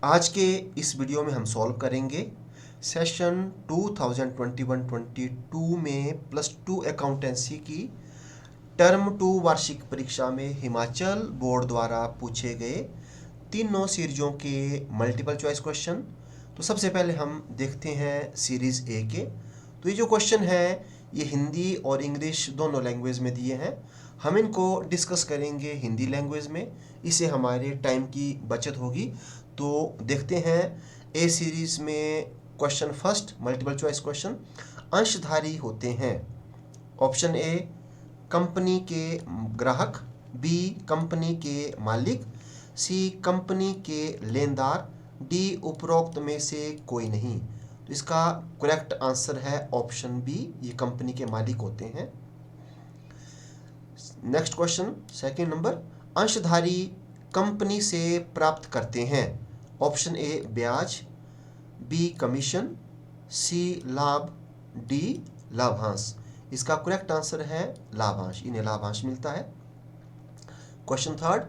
आज के इस वीडियो में हम सॉल्व करेंगे सेशन 2021-22 में +2 अकाउंटेंसी की टर्म 2 वार्षिक परीक्षा में हिमाचल बोर्ड द्वारा पूछे गए तीनों सीरीजों के मल्टीपल चॉइस क्वेश्चन। तो सबसे पहले हम देखते हैं सीरीज ए के। तो ये जो क्वेश्चन है ये हिंदी और इंग्लिश दोनों लैंग्वेज में दिए हैं। हम इनको डिस्कस करेंगे हिंदी लैंग्वेज में, इससे हमारे टाइम की बचत होगी। तो देखते हैं ए सीरीज में question first multiple choice question. अंशधारी होते हैं। ऑप्शन ए कंपनी के ग्राहक, बी कंपनी के मालिक, सी कंपनी के लेनदार, डी उपरोक्त में से कोई नहीं। तो इसका करेक्ट आंसर है ऑप्शन बी, ये कंपनी के मालिक होते हैं। नेक्स्ट क्वेश्चन सेकंड नंबर, अंशधारी कंपनी से प्राप्त करते हैं। ऑप्शन ए ब्याज, बी कमीशन, सी लाभ, डी लाभांश। इसका करेक्ट आंसर है लाभांश, इन्हें लाभांश मिलता है। क्वेश्चन थर्ड,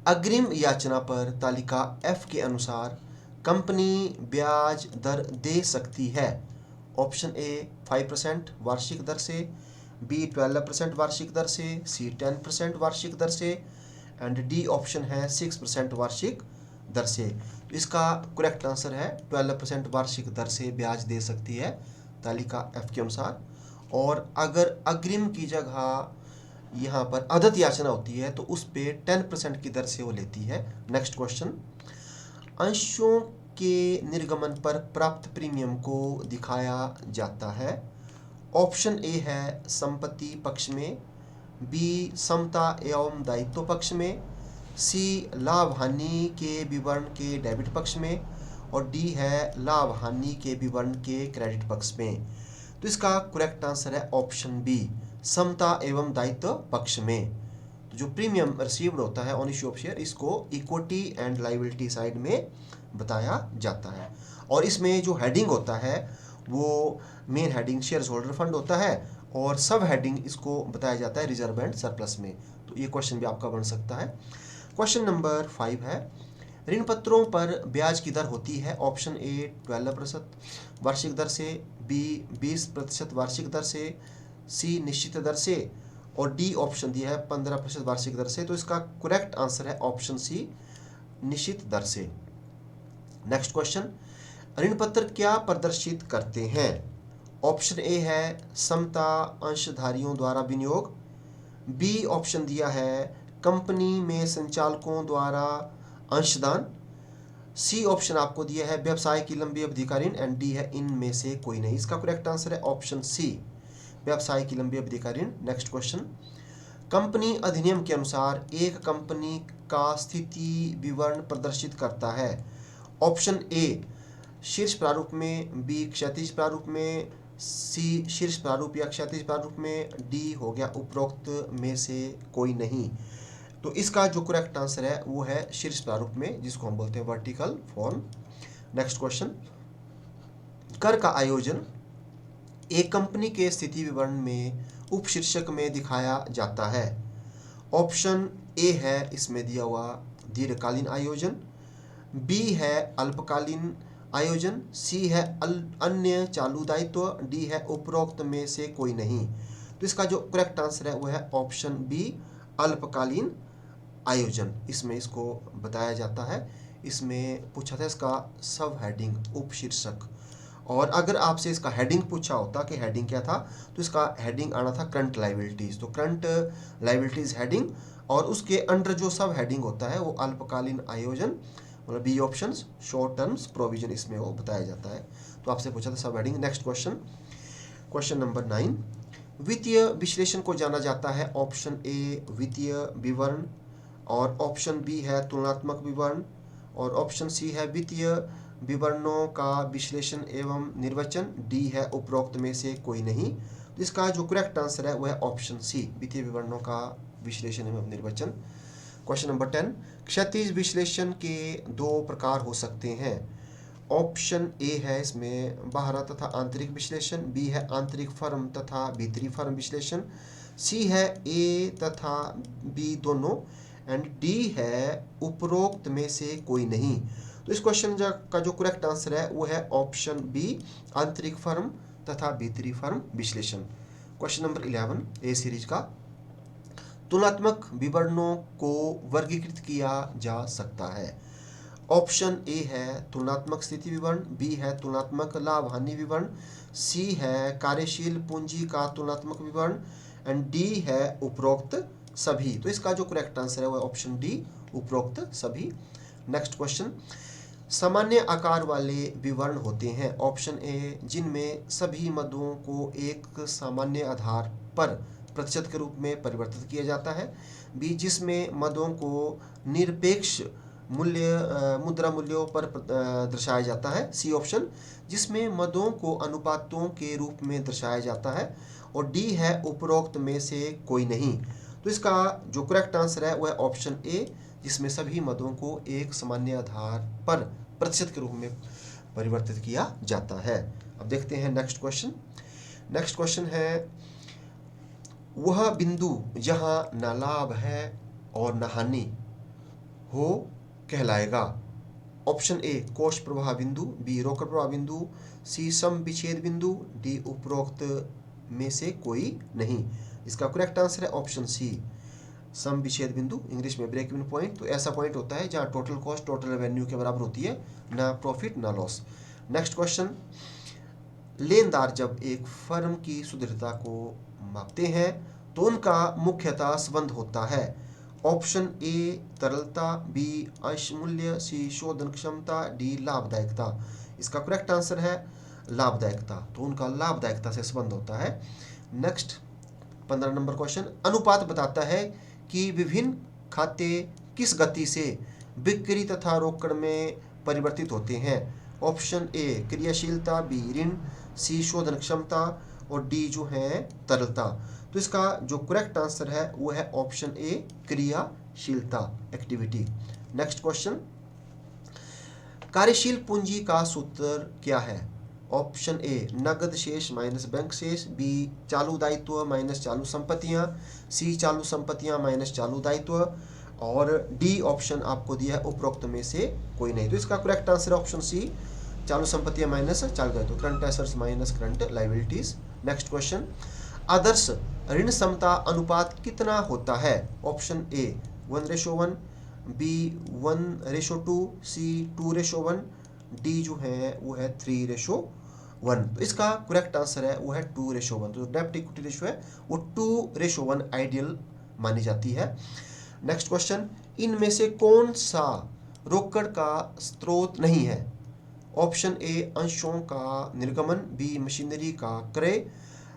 अग्रिम याचना पर तालिका एफ के अनुसार कंपनी ब्याज दर दे सकती है। ऑप्शन ए 5% वार्षिक दर से, बी 12% वार्षिक दर से, सी 10% वार्षिक दर से एंड डी ऑप्शन है 6% वार्षिक दर से। इसका करेक्ट आंसर है 12% वार्षिक दर से ब्याज दे सकती है तालिका एफ के अनुसार। और अगर अग्रिम की जगह यहाँ पर अदत याचना होती है तो उस पे 10% की दर से वो लेती है। नेक्स्ट क्वेश्चन, अंशों के निर्गमन पर प्राप्त प्रीमियम को दिखाया जाता है। ऑप्शन ए है संपत्ति पक्ष में, बी समता एवं दायित्व पक्ष में, सी लाभ हानि के विवरण के डेबिट पक्ष में और डी है लाभ हानि के विवरण के क्रेडिट पक्ष में। तो इसका करेक्ट आंसर है ऑप्शन बी, समता एवं दायित्व पक्ष में। तो जो प्रीमियम रिसीव्ड होता है ऑन इश्यू ऑफ शेयर, इसको इक्विटी एंड लायबिलिटी साइड में बताया जाता है। और इसमें जो हेडिंग होता है वो main heading share holder fund होता है और सब हेडिंग इसको बताया जाता है रिजर्व एंड सरप्लस में। तो ये क्वेश्चन भी आपका बन सकता है। क्वेश्चन नंबर 5 है, ऋण पत्रों पर ब्याज की दर होती है। ऑप्शन ए 12% वार्षिक दर से, बी 20% वार्षिक दर से, सी निश्चित दर से और डी ऑप्शन दिया है 15% वार्षिक दर से। तो इसका करेक्ट आंसर है ऑप्शन सी, निश्चित दर से। नेक्स्ट क्वेश्चन, ऋण पत्र क्या प्रदर्शित करते हैं। ऑप्शन ए है समता अंशधारियों द्वारा विनियोग, बी ऑप्शन दिया है कंपनी में संचालकों द्वारा अंशदान, सी ऑप्शन आपको दिया है व्यवसाय की लंबी अवधि का ऋण एंड डी है इनमें से कोई नहीं। इसका करेक्ट आंसर है ऑप्शन सी, व्यवसाय की लंबी अवधि का ऋण। नेक्स्ट क्वेश्चन, कंपनी अधिनियम के अनुसार एक कंपनी का स्थिति विवरण प्रदर्शित करता है। ऑप्शन ए शीर्ष प्रारूप में, बी क्षैतिज प्रारूप में, सी शीर्ष प्रारूप या क्षैतिज प्रारूप में, डी हो गया उपरोक्त में से कोई नहीं। तो इसका जो करेक्ट आंसर है वो है शीर्ष प्रारूप में, जिसको हम बोलते हैं वर्टिकल फॉर्म। नेक्स्ट क्वेश्चन, कर का आयोजन एक कंपनी के स्थिति विवरण में उपशीर्षक में दिखाया जाता है। ऑप्शन ए है इसमें दिया हुआ दीर्घकालीन आयोजन, बी है अल्पकालीन आयोजन, सी है अन्य चालू दायित्व, डी है उपरोक्त में से कोई नहीं। तो इसका जो करेक्ट आंसर है वो है ऑप्शन बी, अल्पकालीन आयोजन। इसमें इसको बताया जाता है। इसमें पूछा था इसका सब हेडिंग उपशीर्षक, और अगर आपसे इसका हेडिंग पूछा होता कि हेडिंग क्या था तो इसका हेडिंग आना था करंट लायबिलिटीज। तो करंट लायबिलिटीज हेडिंग और उसके अंडर जो सब हेडिंग होता है वो अल्पकालीन आयोजन, मतलब B option short terms provision, इसमें वो बताया जाता है। तो आपसे पूछा था सब heading. Next question, question number 9, वित्तीय विश्लेषण को जाना जाता है। ऑप्शन ए वित्तीय विवरण और ऑप्शन बी है तुलनात्मक विवरण और ऑप्शन सी है वित्तीय विवरणों का विश्लेषण एवं निर्वचन, डी है उपरोक्त में से कोई नहीं। तो इसका जो करेक्ट आंसर है वो है ऑप्शन सी, वित्तीय विवरणों का विश्लेषण एवं निर्वचन। क्वेश्चन नंबर 10, क्षैतिज विश्लेषण के दो प्रकार हो सकते हैं। ऑप्शन ए है इसमें बाहर तथा आंतरिक विश्लेषण, बी है आंतरिक फर्म तथा भीतरी फर्म विश्लेषण, सी है ए तथा बी दोनों एंड डी है उपरोक्त में से कोई नहीं। तो इस क्वेश्चन का जो करेक्ट आंसर है वो है ऑप्शन बी, आंतरिक फर्म तथा भीतरी फर्म विश्लेषण। क्वेश्चन नंबर 11 ए सीरीज का, तुलनात्मक विवरणों को वर्गीकृत किया जा सकता है। ऑप्शन ए है तुलनात्मक स्थिति विवरण, बी है तुलनात्मक लाभ हानि विवरण, सी है कार्यशील पूंजी का तुलनात्मक विवरण एंड डी है उपरोक्त सभी। तो इसका जो करेक्ट आंसर है वो ऑप्शन डी, उपरोक्त सभी। नेक्स्ट क्वेश्चन, सामान्य आकार वाले विवरण होते हैं। ऑप्शन ए जिनमें सभी मदों को एक सामान्य आधार पर प्रतिशत के रूप में परिवर्तित किया जाता है, बी जिसमें मदों को निरपेक्ष मुद्रा मूल्यों पर दर्शाया जाता है, सी ऑप्शन जिसमें मदों को अनुपातों के रूप में दर्शाया जाता है, और डी है उपरोक्त में से कोई नहीं। तो इसका जो करेक्ट आंसर है वह है ऑप्शन ए, जिसमें सभी मदों को एक सामान्य आधार पर प्रतिशत के रूप में परिवर्तित किया जाता है। अब देखते हैं नेक्स्ट क्वेश्चन। नेक्स्ट क्वेश्चन है, वह बिंदु जहां न लाभ है और न हानि हो कहलाएगा। ऑप्शन ए कोष प्रवाह बिंदु, बी रोकड़ प्रवाह बिंदु, सी सम विच्छेद बिंदु, डी उपरोक्त में से कोई नहीं। इसका करेक्ट आंसर है ऑप्शन सी, सम विच्छेद बिंदु, इंग्लिश में ब्रेक इवन पॉइंट। तो ऐसा पॉइंट होता है जहां टोटल कॉस्ट टोटल रेवेन्यू के बराबर होती है, ना प्रॉफिट ना लॉस। नेक्स्ट क्वेश्चन, लेनदार जब एक फर्म की सुदृढ़ता को मापते हैं तो उनका मुख्यतः संबंध होता है। ऑप्शन ए तरलता, बी अंशमूल्य, सी शोधन क्षमता, डी लाभदायकता। इसका करेक्ट आंसर है लाभदायकता, तो उनका लाभदायकता से संबंध होता है। नेक्स्ट 15 नंबर क्वेश्चन, अनुपात बताता है कि विभिन्न खाते किस गति से बिक्री तथा रोकड़ में परिवर्तित होते हैं। ऑप्शन ए क्रियाशीलता, बी ऋण, सी शोधन क्षमता और डी जो है तरलता। तो इसका जो करेक्ट आंसर है वो है ऑप्शन ए क्रियाशीलता, एक्टिविटी। नेक्स्ट क्वेश्चन, कार्यशील पूंजी का सूत्र क्या है। ऑप्शन ए नगद शेष माइनस बैंक शेष, बी चालू दायित्व माइनस चालू संपत्तियां, सी चालू संपत्तियां माइनस चालू दायित्व और डी ऑप्शन आपको दिया है उपरोक्त में से कोई नहीं। तो इसका करेक्ट आंसर ऑप्शन सी, चालू संपत्तियां माइनस चालू दायित्व, current assets minus current liabilities. Next question, आदर्श ऋण समता अनुपात कितना होता है। Option A 1:1, B 1:2, C 2:1, D जो है वो है 3:1। तो इसका करेक्ट आंसर है वो है 2:1। तो डेब्ट इक्विटी रेशियो है वो 2:1 आइडियल मानी जाती है। नेक्स्ट क्वेश्चन, इनमें से कौन सा रोकड़ का स्रोत नहीं है। ऑप्शन ए अंशों का निर्गमन, बी मशीनरी का क्रय,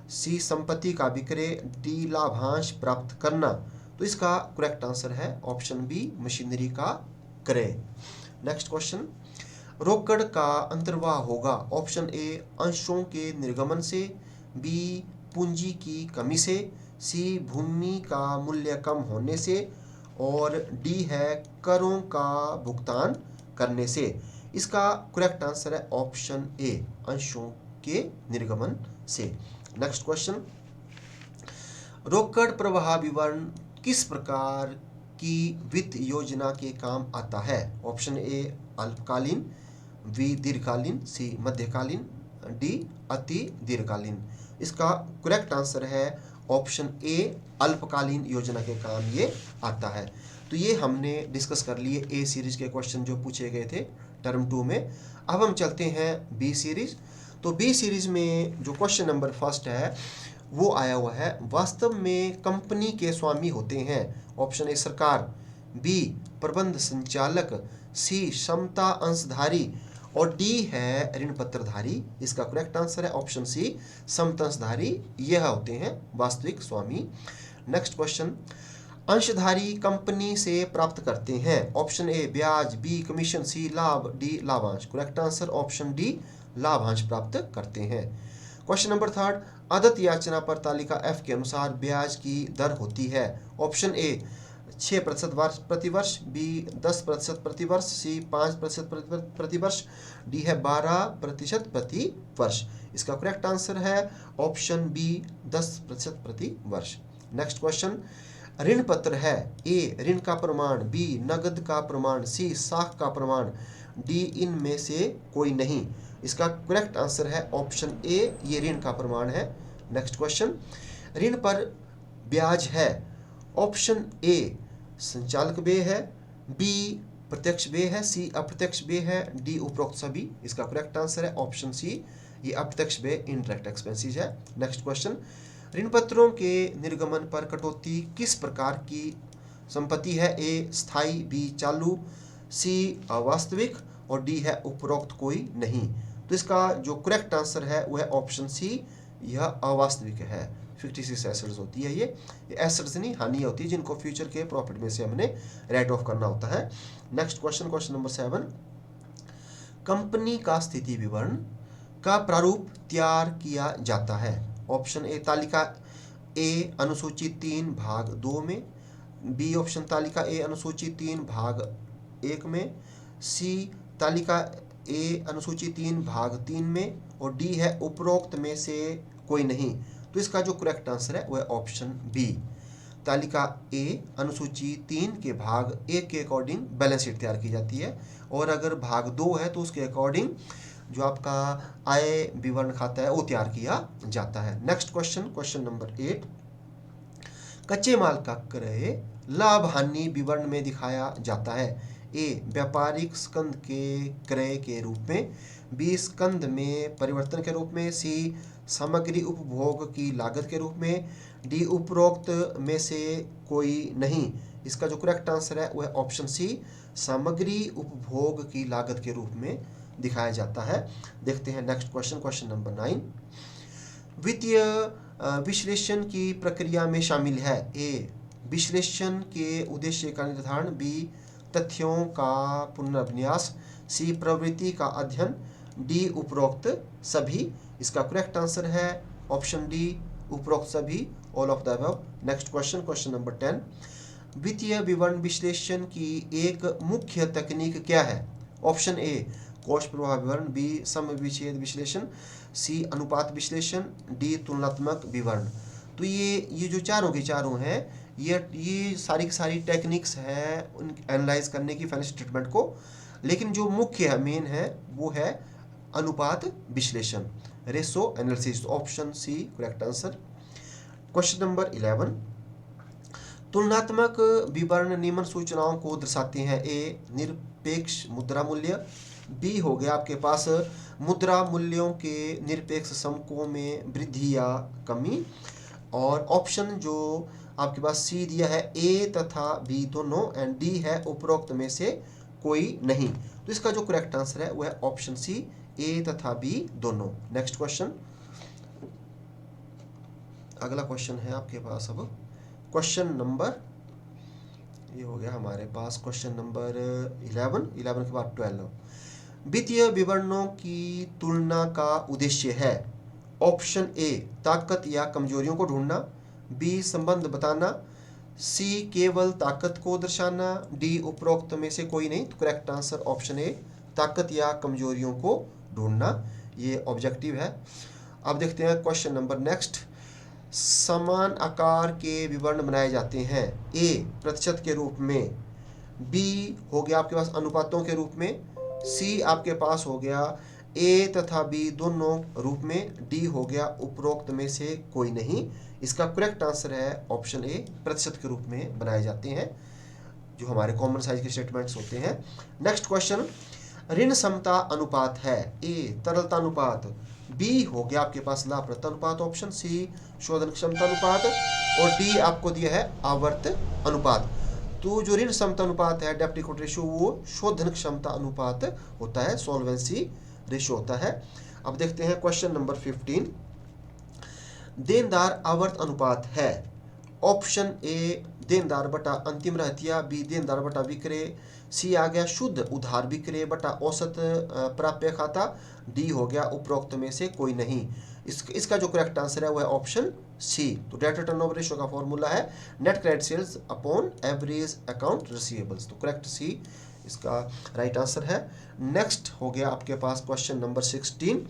सी संपत्ति का विक्रय, डी लाभांश प्राप्त करना। तो इसका करेक्ट आंसर है ऑप्शन बी मशीनरी का क्रय। नेक्स्ट क्वेश्चन, रोकड़ का अंतर्वाह होगा। ऑप्शन ए अंशों के निर्गमन से, बी पूंजी की कमी से, सी भूमि का मूल्य कम होने से और डी है करों का भुगतान करने से। इसका करेक्ट आंसर है ऑप्शन ए अंशों के निर्गमन से। नेक्स्ट क्वेश्चन, रोकड़ प्रवाह विवरण किस प्रकार की वित्त योजना के काम आता है। ऑप्शन ए अल्पकालीन, बी दीर्घकालीन, सी मध्यकालीन, डी अति दीर्घकालीन। इसका करेक्ट आंसर है ऑप्शन ए अल्पकालीन योजना के काम ये आता है। तो ये हमने डिस्कस कर लिए ए सीरीज के क्वेश्चन जो पूछे गए थे टर्म 2 में। अब हम चलते हैं बी सीरीज। तो बी सीरीज में जो क्वेश्चन नंबर फर्स्ट है वो आया हुआ है, वास्तव में कंपनी के स्वामी होते हैं। ऑप्शन ए सरकार, बी प्रबंध संचालक, सी क्षमता अंशधारी और डी है ऋण पत्रधारी। इसका करेक्ट आंसर है ऑप्शन सी समता अंशधारी, यह होते हैं वास्तविक स्वामी। नेक्स्ट क्वेश्चन, अंशधारी कंपनी से प्राप्त करते हैं। ऑप्शन ए ब्याज, बी कमीशन, सी लाभ, डी लाभांश। करेक्ट आंसर ऑप्शन डी लाभांश प्राप्त करते हैं। क्वेश्चन नंबर थर्ड, आदत याचना पर तालिका एफ के अनुसार ब्याज की दर होती है। ऑप्शन ए 6% प्रति वर्ष, बी 10% प्रति वर्ष, सी 5% प्रति वर्ष, डी है 12% प्रति वर्ष। इसका करेक्ट आंसर है ऑप्शन बी 10% प्रति वर्ष। नेक्स्ट क्वेश्चन, ऋण पत्र है, ए ऋण का प्रमाण, बी नगद का प्रमाण, सी साख का प्रमाण, डी इनमें से कोई नहीं। इसका करेक्ट आंसर है ऑप्शन ए, ये ऋण का प्रमाण है। नेक्स्ट क्वेश्चन, ऋण पर ब्याज है, ऑप्शन ए संचालक व्यय है, बी प्रत्यक्ष व्यय है, सी अप्रत्यक्ष व्यय है, डी उपरोक्त सभी। इसका करेक्ट आंसर है ऑप्शन सी, ये अप्रत्यक्ष व्यय इनडायरेक्ट एक्सपेंसेस है। नेक्स्ट क्वेश्चन, ऋण पत्रों के निर्गमन पर कटौती किस प्रकार की संपत्ति है, ए स्थायी, बी चालू, सी अवास्तविक और डी है उपरोक्त कोई नहीं। तो इसका जो करेक्ट आंसर है वह है ऑप्शन सी, यह अवास्तविक है। 56 एसेट्स होती है, ये एसेट्स नहीं हानि होती है जिनको फ्यूचर के प्रॉफिट में से हमने राइट ऑफ करना होता है। Next question, question number 7, company का स्थिति विवरण का प्रारूप तैयार किया जाता है, ऑप्शन ए तालिका ए अनुसूची 3 भाग 2 में, बी ऑप्शन तालिका ए अनुसूची 3 भाग 1 में, सी तालिका ए अनुसूची 3 भाग 3 में और डी है उपरोक्त में से कोई नहीं। तो इसका जो करेक्ट आंसर है वह ऑप्शन बी, तालिका ए अनुसूची 3 के भाग 1 के अकॉर्डिंग बैलेंस शीट तैयार की जाती है, और अगर भाग 2 है तो उसके अकॉर्डिंग जो आपका आय विवरण खाता है वो तैयार किया जाता है। नेक्स्ट क्वेश्चन, क्वेश्चन नंबर 8, कच्चे माल का क्रय लाभ हानि विवरण में दिखाया जाता है, ए व्यापारिक स्कंद के क्रय के रूप में, बी स्कंद में परिवर्तन के रूप में, सी सामग्री उपभोग की लागत के रूप में, डी उपरोक्त में से कोई नहीं। इसका जो करेक्ट आंसर है वह ऑप्शन सी, सामग्री उपभोग की लागत के रूप में दिखाया जाता है। देखते हैं नेक्स्ट क्वेश्चन, क्वेश्चन नंबर 9, वित्तीय विश्लेषण की प्रक्रिया में शामिल है, ए विश्लेषण के उद्देश्य का निर्धारण, बी तथ्यों का पुनर्विन्यास, सी प्रवृत्ति का अध्ययन, डी उपरोक्त सभी। इसका करेक्ट आंसर है ऑप्शन डी, उपरोक्त सभी, all of the above. Next question, question number 10, वित्तीय विवरण विश्लेषण की एक मुख्य तकनीक क्या है, ऑप्शन ए कोष प्रवाह विवरण, बी सम विच्छेद विश्लेषण, सी अनुपात विश्लेषण, डी तुलनात्मक विवरण। तो ये जो चारों के चारों हैं, ये सारी की सारी टेक्निक्स है उन एनालाइज करने की फाइनेंशियल स्टेटमेंट को, लेकिन जो मुख्य है मेन है वो है अनुपात विश्लेषण, ratio analysis, option C correct answer. Question number 11, तुलनात्मक विवरण निम्न सूचनाओं को दर्शाते हैं, ए निरपेक्ष मुद्रा मूल्य, बी हो गया आपके पास मुद्रा मूल्यों के निरपेक्ष समकों में वृद्धि या कमी, और ऑप्शन जो आपके पास सी दिया है ए तथा बी दोनों, एंड डी है उपरोक्त में से कोई नहीं। तो इसका जो करेक्ट आंसर है वह है ऑप्शन सी, ए तथा बी दोनों। नेक्स्ट क्वेश्चन, अगला क्वेश्चन है आपके पास अब क्वेश्चन नंबर, ये हो गया हमारे पास क्वेश्चन नंबर 11 के बाद 12, वित्तीय विवरणों की तुलना का उद्देश्य है, ऑप्शन ए ताकत या कमजोरियों को ढूंढना, बी संबंध बताना, सी केवल ताकत को दर्शाना, डी उपरोक्त में से कोई नहीं। तो करेक्ट आंसर ऑप्शन ए, ताकत या कमजोरियों को ढूंढना, ये ऑब्जेक्टिव है। अब देखते हैं क्वेश्चन नंबर नेक्स्ट, समान आकार के विवरण बनाए जाते हैं, ए प्रतिशत के रूप में, बी हो गया आपके पास अनुपातों के रूप में, सी आपके पास हो गया ए तथा बी दोनों रूप में, डी हो गया उपरोक्त में से कोई नहीं। इसका करेक्ट आंसर है ऑप्शन ए, प्रतिशत के रूप में बनाए जाते हैं जो हमारे कॉमन साइज के स्टेटमेंट्स होते हैं। नेक्स्ट क्वेश्चन, ऋण समता अनुपात है, ए तरलता अनुपात, बी हो गया आपके पास लाभप्रदता अनुपात, ऑप्शन सी शोधन क्षमता अनुपात, और डी आपको दिया है आवर्त अनुपात। तो जो ऋण समता अनुपात है, डेब्ट इक्विटी रेशियो, वो शोधन क्षमता अनुपात होता है, सॉल्वेंसी रेशियो होता है। अब देखते हैं क्वेश्चन नंबर 15, देनदार आवर्त अनुपात है, ऑप्शन ए देनदार बटा अंतिम रहतिया, बी देनदार बटा विक्रय, सी आ गया शुद्ध उधार विक्रय बटा औसत प्राप्य खाता, डी हो गया उपरोक्त में से कोई नहीं। इसका जो करेक्ट आंसर है वह है ऑप्शन सी। तो डेट टर्नओवर रेशियो का फॉर्मूला है net credit sales upon average account receivables. तो करेक्ट सी इसका राइट आंसर है। नेक्स्ट हो गया आपके पास क्वेश्चन नंबर 16,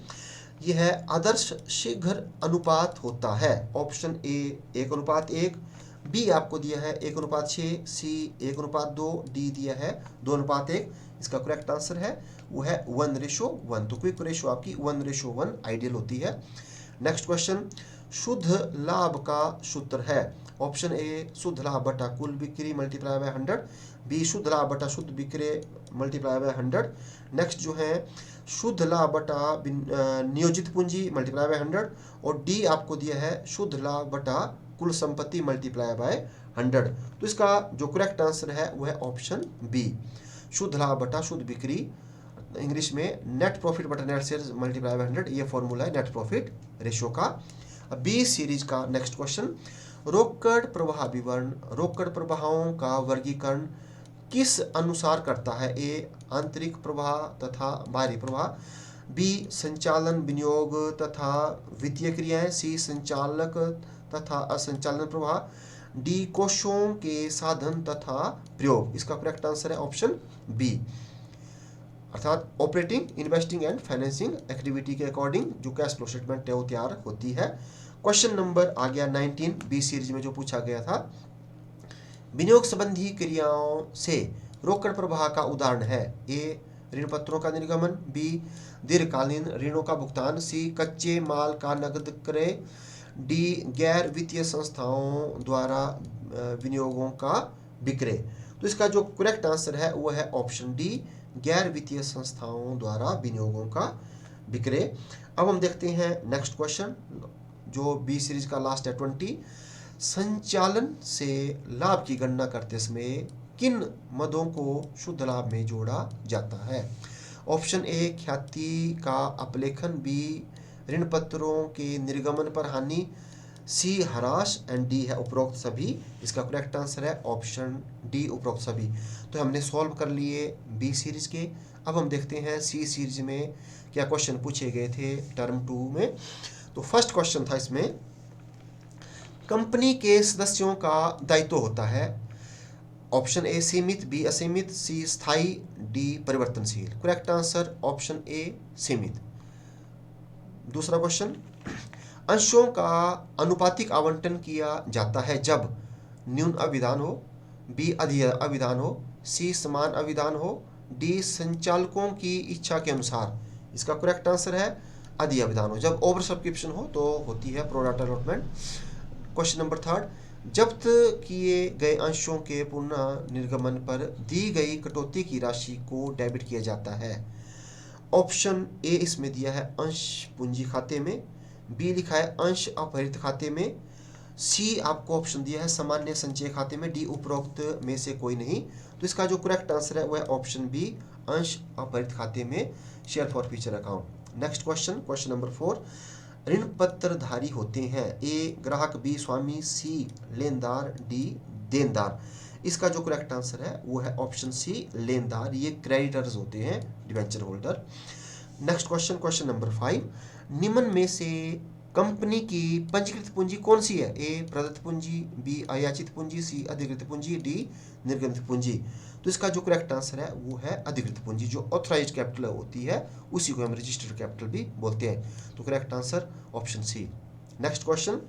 यह है आदर्श शीघ्र अनुपात होता है, ऑप्शन ए 1:1, बी आपको दिया है 1:6, सी 1:2, डी दिया है 2:1। इसका करेक्ट आंसर है वो है 1:1। तो क्विक रेशो आपकी 1:1 आइडियल होती है। नेक्स्ट क्वेश्चन, शुद्ध लाभ का सूत्र है। ऑप्शन ए शुद्ध लाभ बटा कुल बिक्री मल्टीप्लाई बाय 100, बी शुद्ध लाभ बटा शुद्ध बिक्री मल्टीप्लाई बाय 100। नेक्स्ट जो है शुद्ध लाभ बटा नियोजित पूंजी मल्टीप्लाई बाय 100, और डी आपको दिया है शुद्ध लाभ बटा कुल संपत्ति मल्टीप्लाई बाय 100। तो इसका जो करेक्ट आंसर है वो है ऑप्शन बी, शुद्ध लाभ बटा शुद्ध बिक्री, इंग्लिश में नेट प्रॉफिट बटा नेट सेल्स मल्टीप्लाई बाय 100, ये फॉर्मूला है नेट प्रॉफिट रेशियो का। अब बी सीरीज का नेक्स्ट क्वेश्चन, रोकड़ प्रवाह विवरण रोकड़ प्रवाहों का वर्गीकरण किस अनुसार करता है। ए आंतरिक प्रवाह तथा बाहरी प्रवाह, बी संचालन विनियोग तथा वित्तीय क्रियाएं, सी संचालक तथा असंचालन प्रवाह, डी कोषों के साधन तथा प्रयोग। इसका करेक्ट आंसर है ऑप्शन बी, अर्थात operating investing and financing activity के अकॉर्डिंग जो कैश फ्लो स्टेटमेंट है वो तैयार होती है। क्वेश्चन नंबर आ गया 19 बी सीरीज में जो पूछा गया था, विनियोग संबंधी क्रियाओं से रोकड़ प्रवाह का उदाहरण है। ए ऋण पत्रों का निर्गमन, बी दीर्घकालीन ऋणों का भुगतान, सी कच्चे माल का नकद क्रय, डी गैर वित्तीय संस्थाओं द्वारा विनियोगों का विक्रय। तो इसका जो करेक्ट आंसर है वो है ऑप्शन डी, गैर वित्तीय संस्थाओं द्वारा विनियोगों का विक्रय। अब हम देखते हैं नेक्स्ट क्वेश्चन जो बी सीरीज का लास्ट है 20, संचालन से लाभ की गणना करते समय किन मदों को शुद्ध लाभ में जोड़ा जाता है। ऑप्शन ए ख्याति का अपलेखन, बी ऋण पत्रों के निर्गमन पर हानि, सी ह्रास एंड डी है उपरोक्त सभी। इसका करेक्ट आंसर है ऑप्शन डी उपरोक्त सभी। तो हमने सॉल्व कर लिए बी सीरीज के। अब हम देखते हैं सी सीरीज में क्या क्वेश्चन पूछे गए थे टर्म 2 में। तो फर्स्ट क्वेश्चन था इसमें, कंपनी के सदस्यों का दायित्व होता है। ऑप्शन ए सीमित, बी असीमित, सी स्थायी, डी परिवर्तनशील। करेक्ट आंसर ऑप्शन ए सीमित। दूसरा क्वेश्चन, अंशों का अनुपातिक आवंटन किया जाता है जब न्यून अभिधान हो, बी अधिक अभिधान हो, सी समान अभिधान हो, डी संचालकों की इच्छा के अनुसार। इसका करेक्ट आंसर है अधिक अभिधान हो। जब ओवर सब्सक्रिप्शन हो तो होती है प्रोडक्ट अलॉटमेंट। क्वेश्चन नंबर 3, जब्त किए गए अंशों के पुनः निर्गमन पर दी गई कटौती की राशि को डेबिट किया जाता है। ऑप्शन ए इसमें दिया है अंश पूंजी खाते में, बी लिखा है अंश अपहृत खाते में, सी आपको ऑप्शन दिया है सामान्य संचय खाते में, डी उपरोक्त में से कोई नहीं। तो इसका जो करेक्ट आंसर है वह ऑप्शन बी अंश अपहृत खाते में, share for future account. Next question, question number 4, ऋण पत्रधारी होते हैं। ए ग्राहक, बी स्वामी, सी लेनदार, डी देनदार। इसका जो करेक्ट आंसर है वो है ऑप्शन सी लेनदार। ये क्रेडिटर्स होते हैं, debenture holder. Next question, question number 5, निम्न में से कंपनी की पंजीकृत पूंजी कौन सी है। ए प्रदत्त पूंजी, बी अयाचित पूंजी, सी अधिकृत पूंजी, डी निर्गमित पूंजी। तो इसका जो करेक्ट आंसर है वो है अधिकृत पूंजी। जो ऑथराइज्ड कैपिटल होती है उसी को हम रजिस्टर्ड कैपिटल भी बोलते हैं। तो correct answer option C. Next question,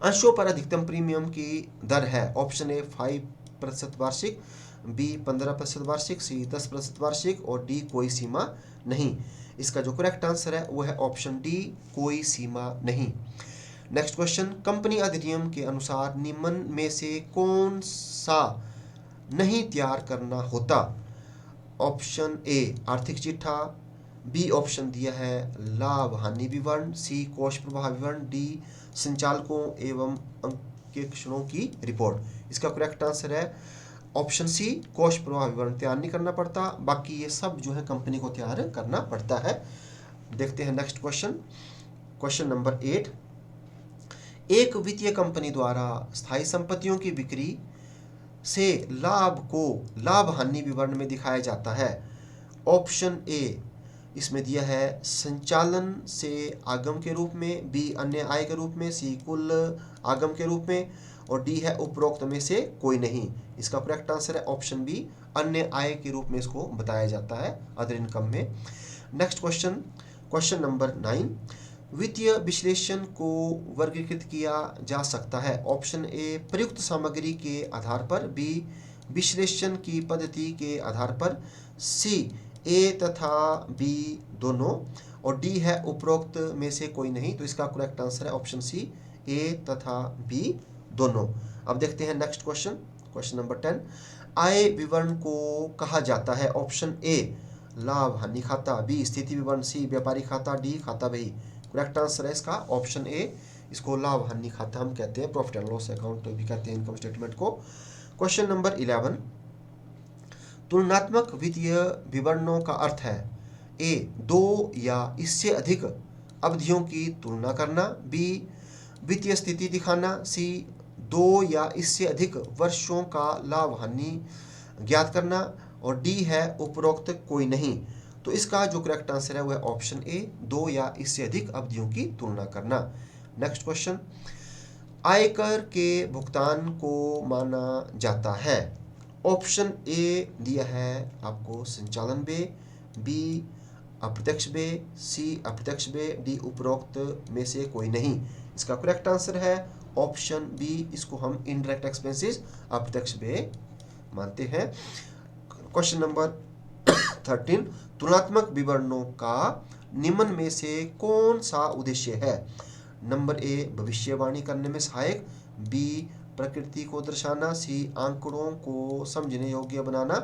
अंशों पर अधिकतम प्रीमियम की दर है। ऑप्शन ए 5% वार्षिक, बी 15% वार्षिक, सी 10% वार्षिक, और डी कोई सीमा नहीं। इसका जो करेक्ट आंसर है वो है ऑप्शन डी कोई सीमा नहीं। नेक्स्ट क्वेश्चन, कंपनी अधिनियम के अनुसार निम्न में से कौन सा नहीं तैयार करना होता। ऑप्शन ए आर्थिक चिट्ठा, बी ऑप्शन दिया है लाभ हानि विवरण, सी कोष प्रवाह विवरण, डी संचालकों एवं अंकेक्षणों की रिपोर्ट। इसका करेक्ट आंसर है ऑप्शन सी कोष प्रवाह विवरण तैयार नहीं करना पड़ता, बाकी ये सब जो है कंपनी को तैयार करना पड़ता है। देखते हैं नेक्स्ट क्वेश्चन, क्वेश्चन नंबर 8, एक वित्तीय कंपनी द्वारा स्थायी संपत्तियों की बिक्री से लाभ को लाभ हानि विवरण में दिखाया जाता है। ऑप्शन ए इसमें दिया है संचालन से आगम के रूप में, बी अन्य आय के रूप में, सी कुल आगम के रूप में, और डी है उपरोक्त में से कोई नहीं। इसका करेक्ट आंसर है ऑप्शन बी अन्य आय के रूप में इसको बताया जाता है अदर इनकम में। नेक्स्ट क्वेश्चन, क्वेश्चन नंबर 9, वित्तीय विश्लेषण को वर्गीकृत किया जा सकता है? ऑप्शन ए प्रयुक्त सामग्री के आधार पर, बी विश्लेषण की पद्धति के आधार पर, सी ए तथा बी दोनों, और डी है उपरोक्त में से कोई नहीं। तो इसका करेक्ट आंसर है ऑप्शन सी, ए तथा बी दोनों। अब देखते हैं नेक्स्ट क्वेश्चन, क्वेश्चन नंबर 10। आय विवरण को कहा जाता है? ऑप्शन ए लाभ हानि खाता, बी स्थिति विवरण, सी व्यापारी खाता, डी खाता बही। करेक्ट आंसर है इसका ऑप्शन ए, इसको लाभ हानि खाता हम कहते हैं, प्रॉफिट एंड लॉस अकाउंट भी कहते हैं इनकम स्टेटमेंट को। Question number 11। तुलनात्मक वित्तीय विवरणों का अर्थ है? ए दो या इससे अधिक अवधियों की तुलना करना, बी वित्तीय स्थिति दिखाना, सी दो या इससे अधिक वर्षों का लाभ हानि ज्ञात करना, और डी है उपरोक्त कोई नहीं। तो इसका जो करेक्ट आंसर है वह है ऑप्शन ए, दो या इससे अधिक अवधियों की तुलना करना। Next question. आयकर के भुगतान को माना जाता है? ऑप्शन ए दिया है आपको संचालन व्यय, बी अप्रत्यक्ष व्यय, सी अप्रत्यक्ष व्यय, डी उपरोक्त में से कोई नहीं। इसका करेक्ट आंसर है ऑप्शन बी, इसको हम इनडायरेक्ट एक्सपेंसेस अप्रत्यक्ष व्यय मानते हैं। Question number 13। तुलनात्मक विवरणों का निम्न में से कौन सा उद्देश्य है? नंबर ए भविष्यवाणी करने में सहायक, बी प्रकृति को दर्शाना, सी आंकड़ों को समझने योग्य बनाना,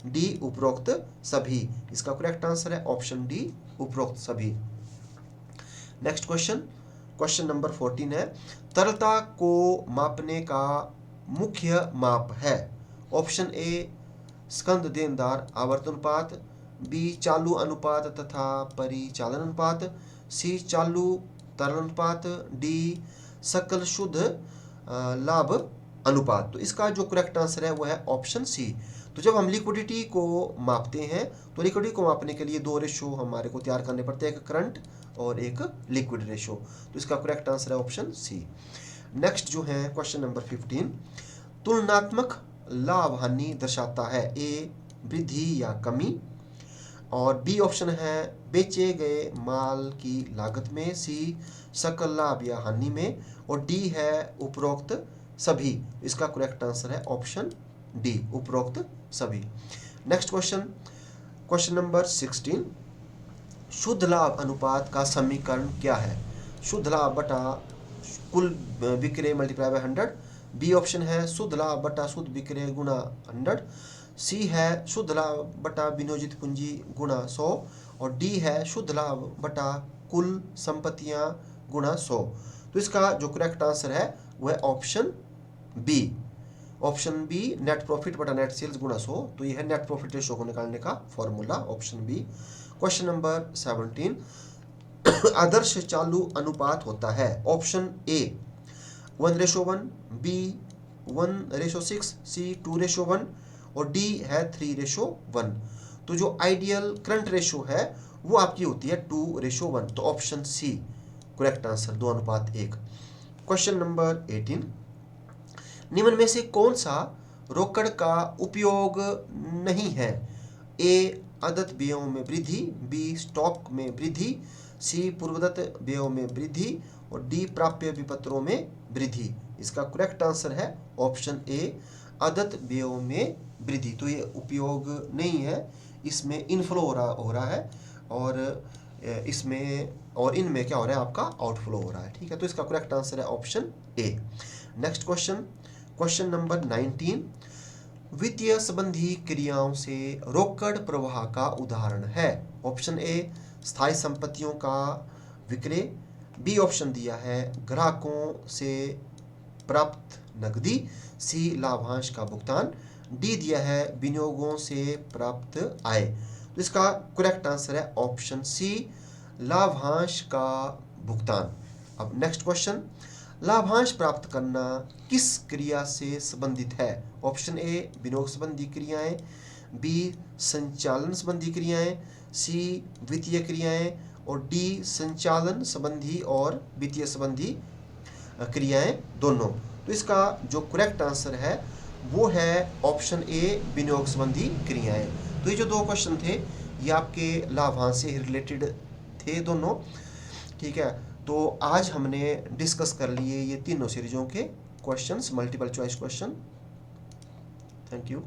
डी उपरोक्त सभी। इसका करेक्ट आंसर है ऑप्शन डी, उपरोक्त सभी। नेक्स्ट क्वेश्चन, क्वेश्चन नंबर 14 है। तरलता को मापने का मुख्य माप है? ऑप्शन ए स्कंद देनदार आवर्तन अनुपात, बी चालू अनुपात तथा परिचालन अनुपात, सी चालू तरल अनुपात, डी सकल शुद्ध लाभ अनुपात। तो इसका जो करेक्ट आंसर है वह है ऑप्शन सी। तो जब हम लिक्विडिटी को मापते हैं तो लिक्विडिटी को मापने के लिए दो रेशो हमारे को तैयार करने पड़ते हैं, एक करंट और एक लिक्विड रेशो। तो इसका करेक्ट आंसर है ऑप्शन सी। नेक्स्ट जो है क्वेश्चन नंबर 15। तुलनात्मक लाभ हानि दर्शाता है? ए वृद्धि या कमी, और बी ऑप्शन है बेचे गए माल की लागत में, सी सकल लाभ या हानि में, और डी है उपरोक्त सभी। इसका करेक्ट आंसर है ऑप्शन डी, उपरोक्त सभी। Next question, question number 16। शुद्ध लाभ अनुपात का समीकरण क्या है? शुद्ध लाभ बटा कुल विक्रय मल्टीप्लाई बाय 100, बी ऑप्शन है शुद्ध लाभ बटा शुद्ध विक्रय गुणा 100, सी है शुद्ध लाभ बटा विनियोजित पूंजी गुणा 100, और डी है शुद्ध लाभ बटा कुल संपत्तियां गुणा 100। तो इसका जो करेक्ट आंसर है वह option B, option B net profit बटा नेट सेल्स गुणा 100। तो यह है नेट प्रॉफिट रेशो को निकालने का formula, option B. Question number 17। आदर्श चालू अनुपात होता है? ऑप्शन ए 1:1, बी 1:6, सी 2:1, और डी है 3:1। तो जो आइडियल करंट रेशो है वो आपकी होती है 2:1। तो option C correct answer, 2:1। Question number 18। निम्न में से कौन सा रोकड़ का उपयोग नहीं है? ए आदत व्ययों में वृद्धि, बी स्टॉक में वृद्धि, सी पूर्वदत्त व्ययों में वृद्धि, और डी प्राप्य विपत्रों में वृद्धि। इसका करेक्ट आंसर है ऑप्शन ए आदत व्ययों में वृद्धि। तो ये उपयोग नहीं है, इसमें इनफ्लो हो रहा है, और इसमें और इनमें क्या हो रहा है, आपका आउटफ्लो हो रहा है। ठीक है, तो इसका करेक्ट आंसर है ऑप्शन ए। Next question, question number 19। वित्तीय संबंधी क्रियाओं से रोकड़ प्रवाह का उदाहरण है? ऑप्शन ए स्थायी संपत्तियों का विक्रय, बी ऑप्शन दिया है ग्राहकों से प्राप्त नकदी, सी लाभांश का भुगतान, डी दिया है विनियोगों से प्राप्त आय। तो इसका करेक्ट आंसर है ऑप्शन सी लाभांश का भुगतान। अब नेक्स्ट क्वेश्चन, लाभांश प्राप्त करना किस क्रिया से संबंधित है? ऑप्शन ए विनियोग संबंधी क्रियाएं, बी संचालन संबंधी क्रियाएं, सी वित्तीय क्रियाएं, और डी संचालन संबंधी और वित्तीय संबंधी क्रियाएं दोनों। तो इसका जो करेक्ट आंसर है वो है ऑप्शन ए विनियोग संबंधी क्रियाएं। तो ये जो दो क्वेश्चन थे ये आपके लाभांश से रिलेटेड थे दोनों। ठीक है, तो आज हमने डिस्कस कर लिए ये तीनों सीरीजों के questions, multiple choice question. Thank you.